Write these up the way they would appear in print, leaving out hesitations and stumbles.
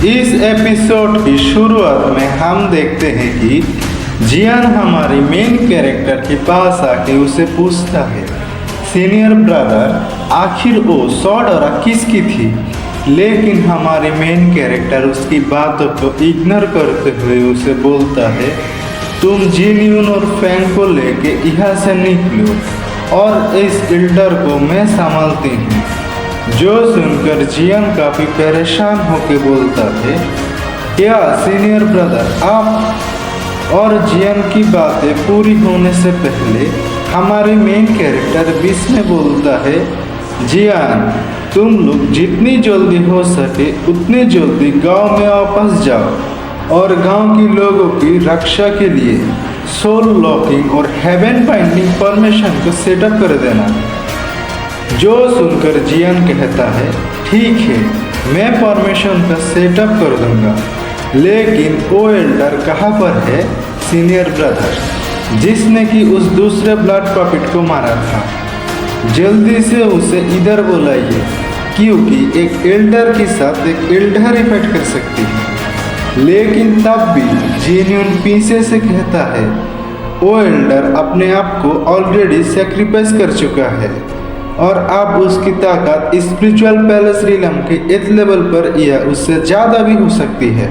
इस एपिसोड की शुरुआत में हम देखते हैं कि जियान हमारी मेन कैरेक्टर के पास आके उसे पूछता है, सीनियर ब्रदर आखिर वो सौडोरा किसकी थी। लेकिन हमारी मेन कैरेक्टर उसकी बातों को इग्नोर करते हुए उसे बोलता है, तुम जिनयून और फैंग को लेके यहाँ से निकलो और इस एल्डर को मैं संभालती हूँ। जो सुनकर जियान काफ़ी परेशान होकर बोलता है, क्या सीनियर ब्रदर आप। और जियान की बातें पूरी होने से पहले हमारे मेन कैरेक्टर बीच में बोलता है, जियान तुम लोग जितनी जल्दी हो सके उतनी जल्दी गांव में वापस जाओ और गांव के लोगों की रक्षा के लिए सोल लॉकिंग और हेवन बाइंडिंग परमिशन को सेटअप कर देना। जो सुनकर जियान कहता है, ठीक है मैं परमिशन का सेटअप कर दूंगा, लेकिन वो एल्डर कहाँ पर है सीनियर ब्रदर जिसने कि उस दूसरे ब्लड पॉपिट को मारा था। जल्दी से उसे इधर बुलाइए क्योंकि एक एल्डर के साथ एक एल्डर इफेक्ट कर सकती है। लेकिन तब भी जिन्यून पीछे से कहता है, वो एल्डर अपने आप को ऑलरेडी सेक्रीफाइस कर चुका है और अब उसकी ताकत स्पिरिचुअल पैलेस रिलम के इस लेवल पर या उससे ज़्यादा भी हो सकती है।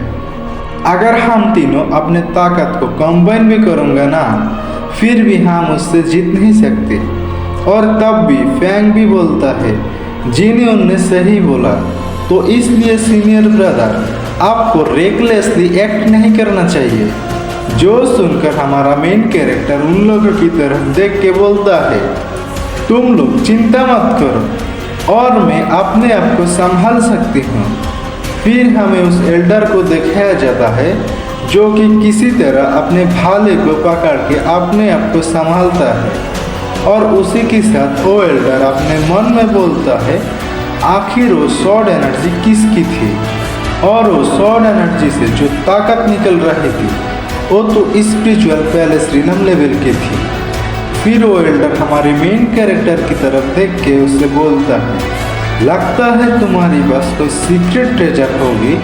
अगर हम तीनों अपने ताकत को कंबाइन भी करूँगा ना, फिर भी हम उससे जीत नहीं सकते। और तब भी फैंग भी बोलता है, जिन्यून ने सही बोला, तो इसलिए सीनियर ब्रदर आपको रेकलेसली एक्ट नहीं करना चाहिए। जो सुनकर हमारा मेन कैरेक्टर उन लोगों की तरफ देख के बोलता है, तुम लोग चिंता मत करो और मैं अपने आप को संभाल सकती हूँ। फिर हमें उस एल्डर को दिखाया जाता है जो कि किसी तरह अपने भाले को पकड़ के अपने आप को संभालता है और उसी के साथ वो एल्डर अपने मन में बोलता है, आखिर वो सॉर्ड एनर्जी किसकी थी और वो सॉर्ड एनर्जी से जो ताकत निकल रही थी वो तो स्पिरिचुअल पैलेस रिलम लेवल की थी। फिर वो एल्डर हमारे मेन कैरेक्टर की तरफ देख के उससे बोलता है, लगता है तुम्हारी पास कोई सीक्रेट ट्रेजर होगी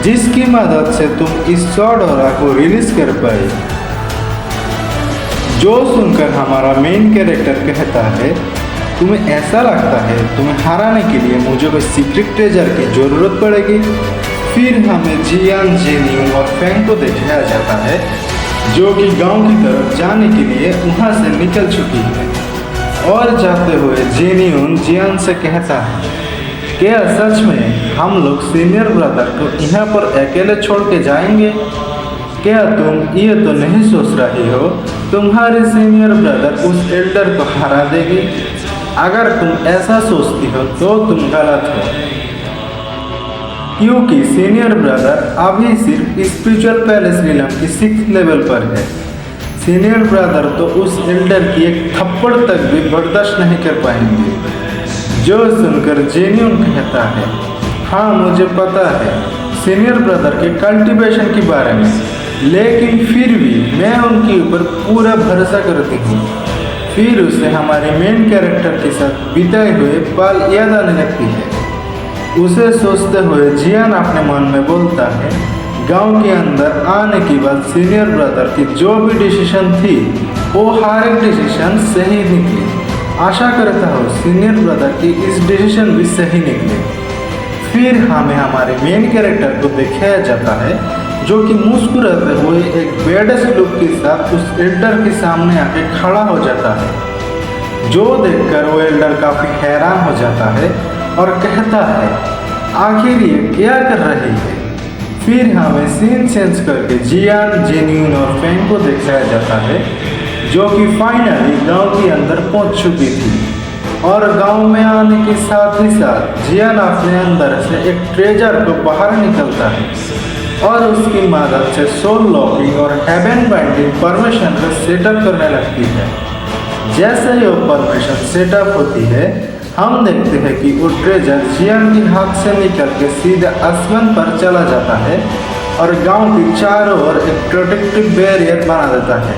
जिसकी मदद से तुम इस सौडोरा को रिलीज कर पाए। जो सुनकर हमारा मेन कैरेक्टर कहता है, तुम्हें ऐसा लगता है तुम्हें हराने के लिए मुझे कोई सीक्रेट ट्रेजर की ज़रूरत पड़ेगी। फिर हमें जियान, जिन्यून और फैंग को दिखाया जाता है जो कि गांव की तरफ जाने के लिए वहां से निकल चुकी है। और जाते हुए जिन्यून जियान से कहता है, क्या सच में हम लोग सीनियर ब्रदर को यहाँ पर अकेले छोड़ के जाएंगे? क्या तुम ये तो नहीं सोच रही हो तुम्हारे सीनियर ब्रदर उस एल्डर को हरा देगी? अगर तुम ऐसा सोचती हो तो तुम गलत हो, क्योंकि सीनियर ब्रदर अभी सिर्फ स्पिरिचुअल पैलेस रिलम की 6th लेवल पर है। सीनियर ब्रदर तो उस एल्डर की एक थप्पड़ तक भी बर्दाश्त नहीं कर पाएंगे। जो सुनकर जिन्यून कहता है, हाँ मुझे पता है सीनियर ब्रदर के कल्टीवेशन के बारे में, लेकिन फिर भी मैं उनके ऊपर पूरा भरोसा करती हूँ। फिर उसे हमारे मेन कैरेक्टर के साथ बिताए हुए पल याद आने लगती है। उसे सोचते हुए जियान अपने मन में बोलता है, गांव के अंदर आने के बाद सीनियर ब्रदर की जो भी डिसीजन थी वो हर एक डिसीजन सही निकली। आशा करता हूँ सीनियर ब्रदर की इस डिसीजन भी सही निकले। फिर हमें हमारे मेन कैरेक्टर को दिखाया जाता है जो कि मुस्कुराते हुए एक बेडस लुक के साथ उस एल्डर के सामने आके खड़ा हो जाता है। जो देखकर वो एल्डर काफ़ी हैरान हो जाता है और कहता है, आखिर ये क्या कर रही है? फिर हमें सीन चेंज करके जियान, जिन्यून और फैंग को दिखाया जाता है जो कि फाइनली गांव के अंदर पहुंच चुकी थी। और गांव में आने के साथ ही साथ जियान अपने अंदर से एक ट्रेजर को बाहर निकलता है और उसकी मदद से सोल लॉकिंग और हेवन बाइंडिंग परमिशन को सेटअप करने लगती है। जैसे ही वो परमिशन सेटअप होती है, हम देखते हैं कि वो ट्रेजर जियान के हाथ से निकल के सीधे आसमान पर चला जाता है और गांव के चारों ओर एक प्रोटेक्टिव बैरियर बना देता है।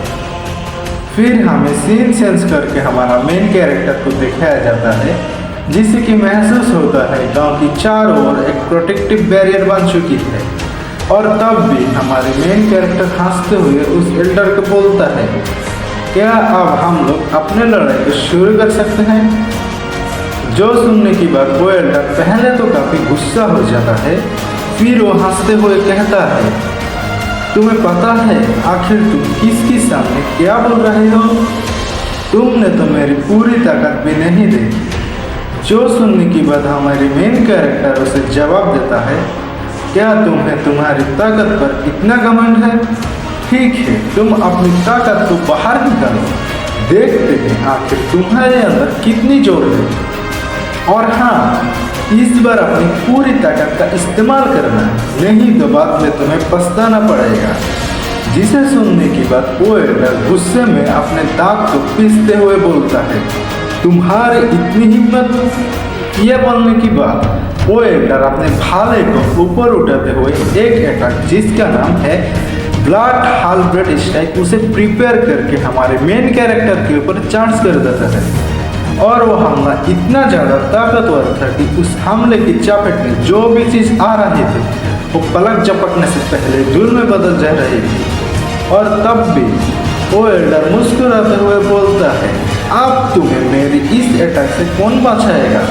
फिर हमें सीन चेंज करके हमारा मेन कैरेक्टर को दिखाया जाता है जिससे कि महसूस होता है गांव की चारों ओर एक प्रोटेक्टिव बैरियर बन चुकी है। और तब भी हमारे मेन कैरेक्टर हंसते हुए उस एल्डर को बोलता है, क्या अब हम लोग अपने लड़ाई को शुरू कर सकते हैं? जो सुनने की बात वो एल्डर पहले तो काफ़ी गुस्सा हो जाता है, फिर वो हंसते हुए कहता है, तुम्हें पता है आखिर तुम किसके सामने क्या बोल रहे हो? तुमने तो मेरी पूरी ताकत भी नहीं देखी। जो सुनने की बात हमारी मेन कैरेक्टर उसे जवाब देता है, क्या तुम्हें तुम्हारी ताकत पर इतना घमंड है? ठीक है, तुम अपनी ताकत को बाहर निकालो, देखते हैं आखिर तुम्हारे अंदर कितनी जोर है। और हाँ, इस बार अपनी पूरी ताकत का इस्तेमाल करना, नहीं तो बाद में तुम्हें पछताना पड़ेगा। जिसे सुनने की बात वो एल्डर गुस्से में अपने दांत को पीसते हुए बोलता है, तुम्हारी इतनी हिम्मत? यह बोलने की बात वो एल्डर अपने भाले को ऊपर उठाते हुए एक अटैक जिसका नाम है ब्लड हालब्रेड स्ट्राइक उसे प्रिपेयर करके हमारे मेन कैरेक्टर के ऊपर चार्ज कर देता है। और वो हमला इतना ज़्यादा ताकतवर था कि उस हमले की चपेट में जो भी चीज़ आ रही थी वो पलक झपकने से पहले धूल में बदल जा रही थी। और तब भी वो एल्डर मुस्कुराते हुए बोलता है, अब तुम्हें मेरी इस अटैक से कौन बचाएगा?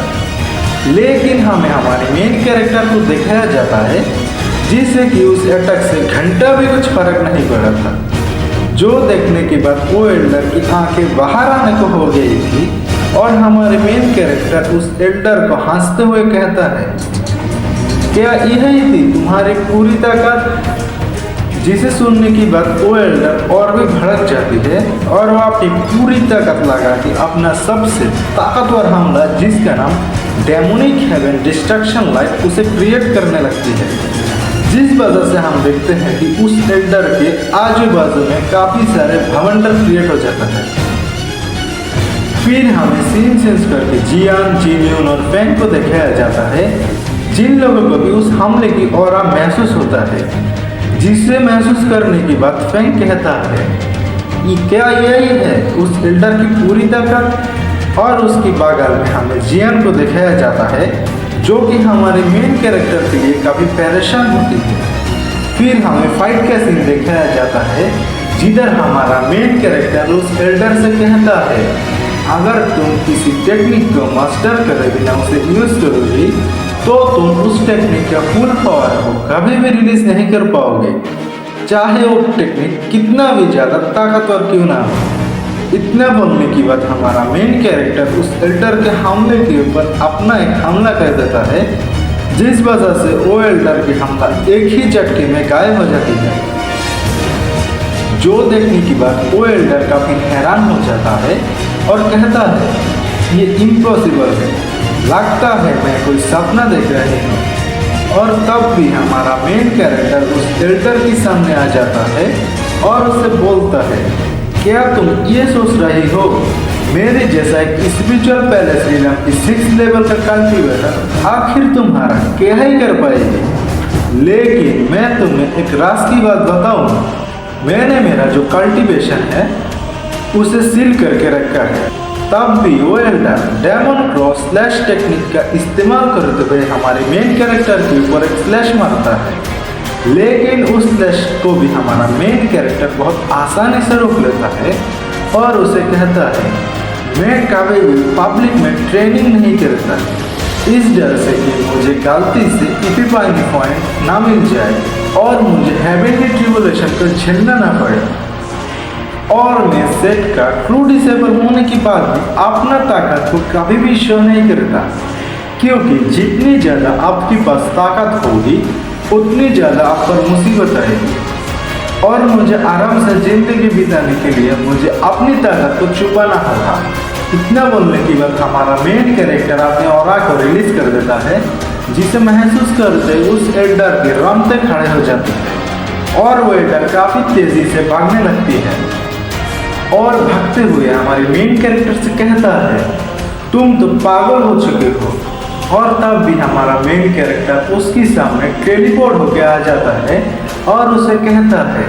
लेकिन हमें हमारे मेन कैरेक्टर को दिखाया जाता है जिससे कि उस अटैक से घंटा भी कुछ फर्क नहीं पड़ा था। जो देखने के बाद वो एल्डर की आंखें बाहर आने को हो गई थी। और हमारे मेन कैरेक्टर उस एल्डर को हंसते हुए कहता है, क्या यही थी तुम्हारी पूरी ताकत? जिसे सुनने की बात वो एल्डर और भी भड़क जाती है और वो अपनी पूरी ताकत लगा के अपना सबसे ताकतवर हमला जिसका नाम डेमोनिक हेवन डिस्ट्रक्शन लाइट उसे क्रिएट करने लगती है। जिस वजह से हम देखते हैं कि उस एल्डर के आजू बाजू में काफ़ी सारे भवंडर क्रिएट हो जाता है। फिर हमें सीन चेंज करके जियान, जिन्यून और फैंग को दिखाया जाता है, जिन लोगों को भी उस हमले की ऑरा महसूस होता है। जिसे महसूस करने की बात फैंग कहता है, क्या यही है उस एल्डर की पूरी ताकत? और उसकी बगल में हमें जियान को दिखाया जाता है जो कि हमारे मेन कैरेक्टर के लिए काफ़ी परेशान होती है। फिर हमें फाइट का सीन दिखाया जाता है जिधर हमारा मेन कैरेक्टर उस एल्डर से कहता है, अगर तुम किसी टेक्निक को मास्टर करे बिना उसे यूज़ करोगे तो तुम उस टेक्निक का फुल पावर को कभी भी रिलीज नहीं कर पाओगे, चाहे वो टेक्निक कितना भी ज़्यादा ताकतवर क्यों ना हो। इतना बोलने की बात हमारा मेन कैरेक्टर उस एल्डर के हमले के ऊपर अपना एक हमला कर देता है, जिस वजह से वो एल्डर की हमला एक ही झटके में गायब हो जाती है। जो देखने की बात वो एल्डर काफ़ी हैरान हो जाता है और कहता है, ये इम्पॉसिबल है, लगता है मैं कोई सपना देख रही हूँ। और तब भी हमारा मेन कैरेक्टर उस एल्डर के सामने आ जाता है और उसे बोलता है, क्या तुम ये सोच रही हो मेरे जैसा एक स्पिरिचुअल पैलेस रीलम की 6th लेवल का कल्टीवेटर आखिर तुम्हारा क्या ही कर पाएगी? लेकिन मैं तुम्हें एक राज की बात बताऊँ, मैंने मेरा जो कल्टीवेशन है उसे सील करके रखा है। तब भी वो elder demon cross slash technique का इस्तेमाल करते हुए हमारे मेन कैरेक्टर के ऊपर एक स्लैश मारता है, लेकिन उस स्लैश को भी हमारा मेन कैरेक्टर बहुत आसानी से रोक लेता है और उसे कहता है, मैं कभी भी पब्लिक में ट्रेनिंग नहीं करता, इस डर से कि मुझे गलती से इपिफानी पॉइंट ना मिल जाए और मुझे हेवेनली ट्रिबुलेशन को झेलना ना पड़े। और मैं सेट का ट्रू डिसेबल होने के बाद भी अपना ताकत को कभी भी शो नहीं करता, क्योंकि जितनी ज़्यादा आपके पास ताकत होगी उतनी ज़्यादा आप पर मुसीबत आएगी। और मुझे आराम से ज़िंदगी बिताने के लिए मुझे अपनी ताकत को छुपाना होगा। इतना बोलने के बाद हमारा मेन कैरेक्टर अपने ऑरा को रिलीज कर देता है, जिसे महसूस करते उस एल्डर के रमते खड़े हो जाते हैं और वो एल्डर काफ़ी तेज़ी से भागने लगती है। और भागते हुए हमारे मेन कैरेक्टर से कहता है, तुम तो पागल हो चुके हो। और तब भी हमारा मेन कैरेक्टर उसके सामने टेलीपोर्ट होकर आ जाता है और उसे कहता है,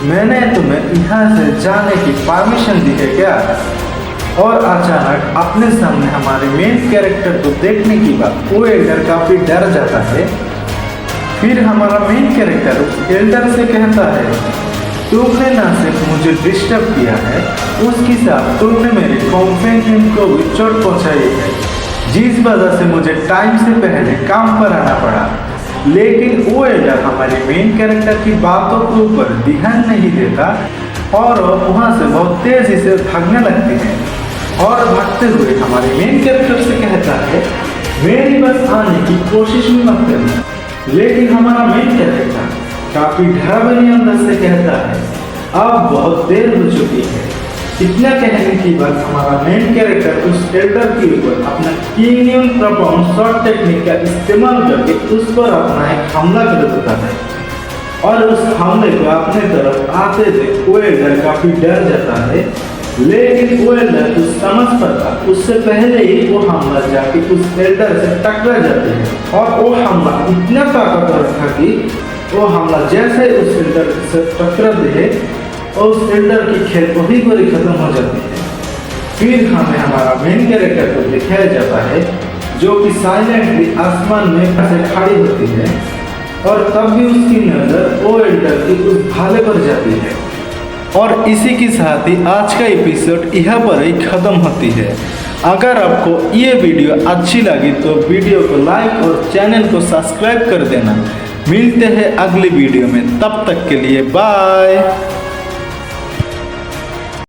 मैंने तुम्हें यहाँ से जाने की परमिशन दी है क्या? और अचानक अपने सामने हमारे मेन कैरेक्टर को देखने के बाद वो एल्डर काफी डर जाता है। फिर हमारा मेन कैरेक्टर उस एल्डर से कहता है, तुमने ना सिर्फ मुझे डिस्टर्ब किया है, उसके साथ तुमने मेरे कंपेनियन को भी चोट पहुंचाई है, जिस वजह से मुझे टाइम से पहले काम पर आना पड़ा। लेकिन वो एल्डर हमारे मेन कैरेक्टर की बातों के ऊपर ध्यान नहीं देता और वहाँ से बहुत तेजी से भागने लगते हैं और भागते हुए हमारे मेन कैरेक्टर से कहता है, मेरी बस आने की कोशिश भी मत करना। लेकिन हमारा मेन कैरेक्टर काफी डरावनी अंदाज से कहता है, अब बहुत देर हो चुकी है। इतना कहने के बाद हमारा मेन कैरेक्टर उस एल्डर के ऊपर अपना कीनियन प्रपाउंड शॉट टेक्निक का इस्तेमाल करके उस पर अपना एक हमला कर देता है और उस हमले को अपने तरफ आते देख वो एल्डर काफी डर जाता है। लेकिन वो एल्डर कुछ समझ पाता उससे पहले ही वो हमला जाके उस एल्डर से टकरा जाते हैं और वो हमला इतना ताकतवर था कि वो हमला जैसे उस एल्डर से टकराते है और उस एल्डर की खेल वही पूरी खत्म हो जाती है। फिर हमें हमारा मेन कैरेक्टर को दिखाया जाता है जो कि साइलेंटली आसमान में ऐसे खड़ी होती है और तब भी उसकी नजर वो एल्डर की उस भाले पर जाती है। और इसी के साथ ही आज का एपिसोड यहाँ पर ही खत्म होती है। अगर आपको ये वीडियो अच्छी लगी तो वीडियो को लाइक और चैनल को सब्सक्राइब कर देना। मिलते हैं अगली वीडियो में, तब तक के लिए बाय।